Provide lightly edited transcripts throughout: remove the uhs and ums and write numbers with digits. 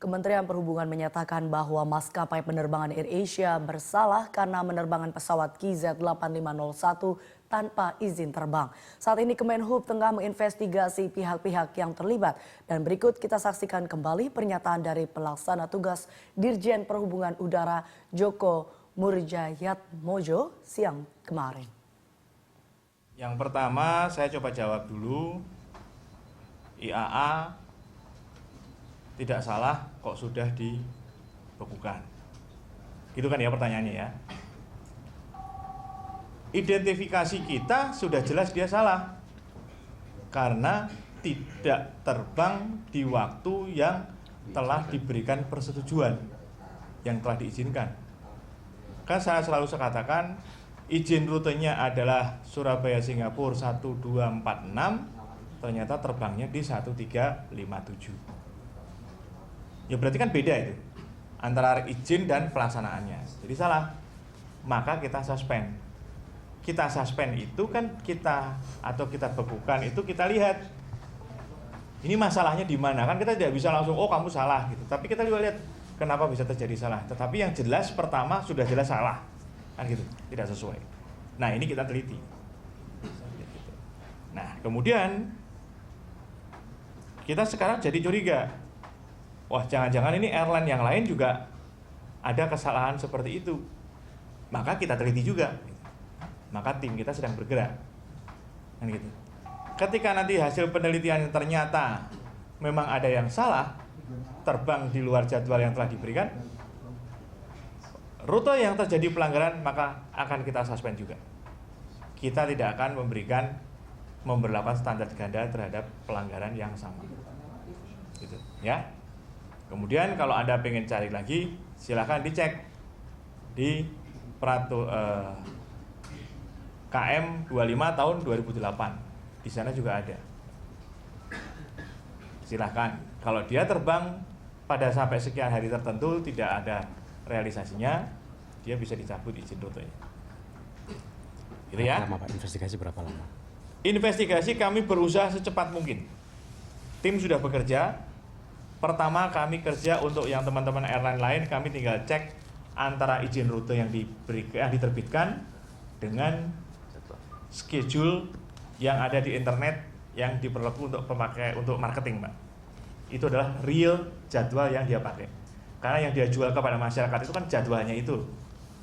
Kementerian Perhubungan menyatakan bahwa maskapai penerbangan AirAsia bersalah karena menerbangkan pesawat KZ8501 tanpa izin terbang. Saat ini Kemenhub tengah menginvestigasi pihak-pihak yang terlibat. Dan berikut kita saksikan kembali pernyataan dari pelaksana tugas Dirjen Perhubungan Udara Joko Murjayatmojo siang kemarin. Yang pertama saya coba jawab dulu, IAA tidak salah kok sudah dibekukan. Gitu kan ya pertanyaannya ya. Identifikasi kita sudah jelas dia salah. Karena tidak terbang di waktu yang telah diberikan persetujuan, yang telah diizinkan. Kan saya selalu katakan izin rutenya adalah Surabaya Singapura 1246, ternyata terbangnya di 1357. Ya berarti kan beda itu antara izin dan pelaksanaannya. Jadi salah. Maka kita suspend. Kita suspend itu kan kita bekukan itu kita lihat ini masalahnya di mana. Kan kita tidak bisa langsung oh kamu salah gitu. Tapi kita juga lihat kenapa bisa terjadi salah. Tetapi yang jelas pertama sudah jelas salah. Kan gitu, tidak sesuai. Nah, ini kita teliti. Nah, kemudian kita sekarang jadi curiga. Wah, jangan-jangan ini airline yang lain juga ada kesalahan seperti itu. Maka kita teliti juga. Maka tim kita sedang bergerak. Kan gitu. Ketika nanti hasil penelitian ternyata memang ada yang salah, terbang di luar jadwal yang telah diberikan, rute yang terjadi pelanggaran maka akan kita suspend juga. Kita tidak akan memberlakukan standar ganda terhadap pelanggaran yang sama. Gitu, ya. Kemudian kalau Anda pengen cari lagi, silakan dicek di KM 25 tahun 2008. Di sana juga ada. Silahkan. Kalau dia terbang pada sampai sekian hari tertentu tidak ada realisasinya, dia bisa dicabut izin rutenya. Gitu ya. Lama Pak, investigasi berapa lama? Investigasi kami berusaha secepat mungkin. Tim sudah bekerja. Pertama kami kerja untuk yang teman-teman airline lain, kami tinggal cek antara izin rute yang diterbitkan dengan schedule yang ada di internet yang diperlaku untuk marketing, Pak. Itu adalah real jadwal yang dia pakai. Karena yang dia jual kepada masyarakat itu kan jadwalnya itu.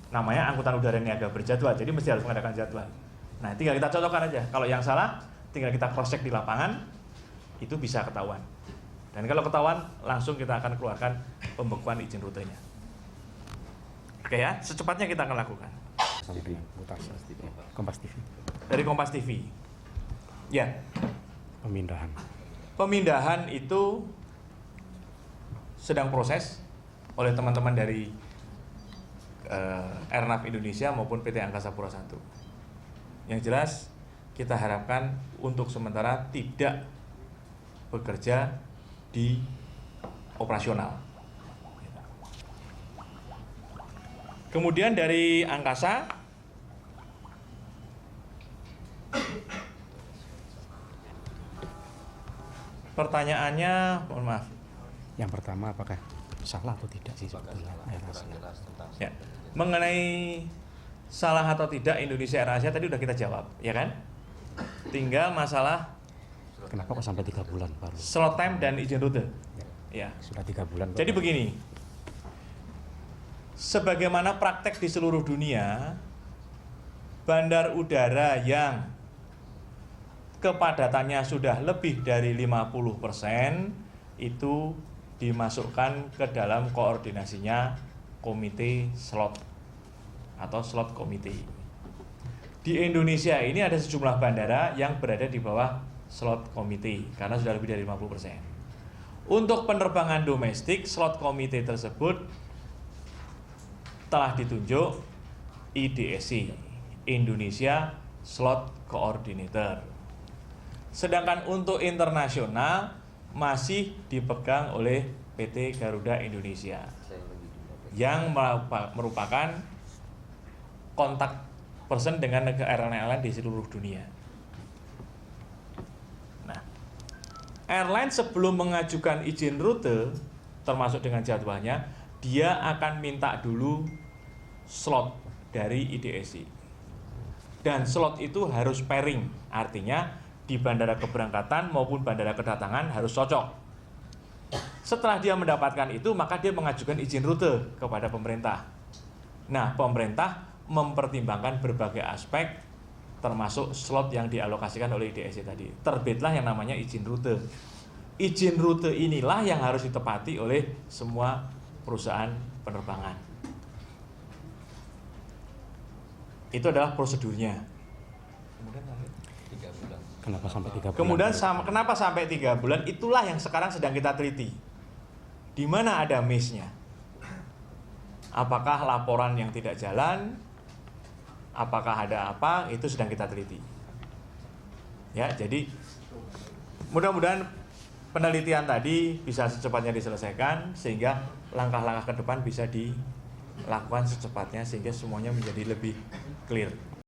Namanya angkutan udara niaga berjadwal, jadi mesti harus mengadakan jadwal. Nah, tinggal kita cocokkan aja. Kalau yang salah, tinggal kita cross check di lapangan, itu bisa ketahuan. Dan kalau ketahuan, langsung kita akan keluarkan pembekuan izin rutenya. Oke ya, secepatnya kita akan lakukan. Sampai Kompas TV. Dari Kompas TV. Ya. Pemindahan itu sedang proses oleh teman-teman dari Airnav Indonesia maupun PT Angkasa Pura I. Yang jelas kita harapkan untuk sementara tidak bekerja di operasional. Kemudian dari Angkasa, pertanyaannya, mohon maaf. Yang pertama, apakah salah atau tidak sih sebetulnya? Ya, mengenai salah atau tidak Indonesia AirAsia tadi udah kita jawab, ya kan? Tinggal masalah kenapa kok sampai 3 bulan baru? Slot time dan izin rute. Ya. Sudah 3 bulan. Jadi begini, sebagaimana praktek di seluruh dunia, bandar udara yang kepadatannya sudah lebih dari 50% itu dimasukkan ke dalam koordinasinya komite slot atau slot komite. Di Indonesia ini ada sejumlah bandara yang berada di bawah slot komite karena sudah lebih dari 50%. Untuk penerbangan domestik, slot komite tersebut telah ditunjuk IDSC, Indonesia Slot Coordinator. Sedangkan untuk internasional masih dipegang oleh PT Garuda Indonesia yang merupakan kontak person dengan airline-airline di seluruh dunia. Nah, airline sebelum mengajukan izin rute termasuk dengan jadwalnya, dia akan minta dulu slot dari IDSI. Dan slot itu harus pairing, artinya di bandara keberangkatan maupun bandara kedatangan harus cocok. Setelah dia mendapatkan itu, maka dia mengajukan izin rute kepada pemerintah. Nah, pemerintah mempertimbangkan berbagai aspek, termasuk slot yang dialokasikan oleh IDSI tadi. Terbitlah yang namanya izin rute. Izin rute inilah yang harus ditepati oleh semua perusahaan penerbangan. Itu adalah prosedurnya. Kenapa sampai 3 bulan? Kemudian kenapa sampai 3 bulan? Itulah yang sekarang sedang kita teliti. Di mana ada miss-nya? Apakah laporan yang tidak jalan? Apakah ada apa? Itu sedang kita teliti. Ya, jadi mudah-mudahan penelitian tadi bisa secepatnya diselesaikan sehingga langkah-langkah ke depan bisa dilakukan secepatnya sehingga semuanya menjadi lebih clear.